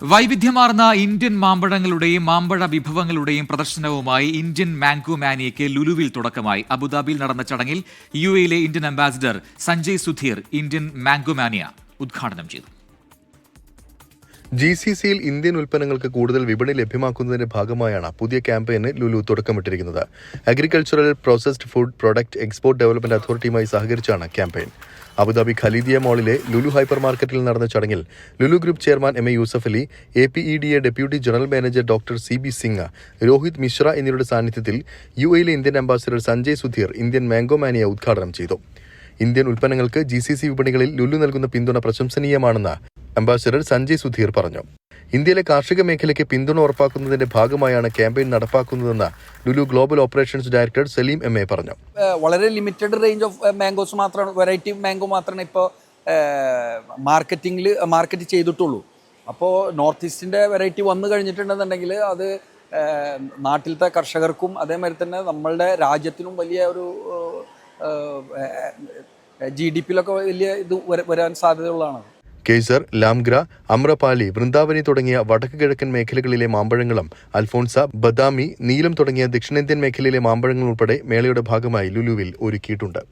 വൈവിധ്യമാർന്ന ഇന്ത്യൻ മാമ്പഴങ്ങളുടെയും മാമ്പഴ വിഭവങ്ങളുടെയും പ്രദർശനവുമായി Indian mango മാനിയയ്ക്ക് ലുലുവിൽ തുടക്കമായി. അബുദാബിയിൽ നടന്ന ചടങ്ങിൽ യുഎയിലെ Indian ambassador Sanjay Sudhir Indian mango mania ഉദ്ഘാടനം ചെയ്തു. GCCയിൽ ഇന്ത്യൻ ഉൽപ്പന്നങ്ങൾക്ക് കൂടുതൽ വിപണി ലഭ്യമാക്കുന്നതിന്റെ ഭാഗമായാണ് പുതിയ ക്യാമ്പയിന് ലുലു തുടക്കമിട്ടിരിക്കുന്നത്. Agricultural processed food product export development അതോറിറ്റിയുമായി സഹകരിച്ചാണ് ക്യാമ്പയിൻ. അബുദാബി ഖലീദിയ മാളിലെ ലുലു ഹൈപ്പർ മാർക്കറ്റിൽ നടന്ന ചടങ്ങിൽ Lulu group chairman MA Yusuf Ali, APEDA deputy general manager doctor CB Singh, Rohit Mishra എന്നിവരുടെ സാന്നിധ്യത്തിൽ യുഎയിലെ Indian ambassador Sanjay Sudhir Indian mango mania ഉദ്ഘാടനം ചെയ്തു. ഇന്ത്യൻ ഉൽപ്പന്നങ്ങൾക്ക് GCC വിപണികളിൽ ലുലു നൽകുന്ന പിന്തുണ പ്രശംസനീയമാണെന്ന് അംബാസിഡർ സഞ്ജയ് സുധീർ പറഞ്ഞു. ഇന്ത്യയിലെ കാർഷിക മേഖലയ്ക്ക് പിന്തുണ ഉറപ്പാക്കുന്നതിന്റെ ഭാഗമായാണ് ക്യാമ്പയിൻ നടപ്പാക്കുന്നതെന്ന് Lulu global operations director Saleem MA പറഞ്ഞു. വളരെ ലിമിറ്റഡ് റേഞ്ച് ഓഫ് മാംഗോസ് മാത്രമാണ്, വെറൈറ്റി മാംഗോ മാത്രമാണ് ഇപ്പോൾ മാർക്കറ്റ് ചെയ്തിട്ടുള്ളൂ. അപ്പോൾ നോർത്ത് ഈസ്റ്റിൻ്റെ വെറൈറ്റി വന്നു കഴിഞ്ഞിട്ടുണ്ടെന്നുണ്ടെങ്കിൽ അത് നാട്ടിലത്തെ കർഷകർക്കും അതേമാതിരി തന്നെ നമ്മളുടെ രാജ്യത്തിനും വലിയ ഒരു GDP-യിലൊക്കെ വലിയ ഇത് വരാൻ സാധ്യതയുള്ളതാണ്. കേസർ, ലാംഗ്ര, അമ്രപാലി, വൃന്ദാവനി തുടങ്ങിയ വടക്ക് കിഴക്കൻ മേഖലകളിലെ മാമ്പഴങ്ങളും അൽഫോൺസ, ബദാമി, നീലം തുടങ്ങിയ ദക്ഷിണേന്ത്യൻ മേഖലയിലെ മാമ്പഴങ്ങൾ ഉൾപ്പെടെ മേളയുടെ ഭാഗമായി ലുലുവിൽ ഒരുക്കിയിട്ടുണ്ട്.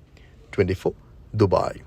24 ദുബായ്.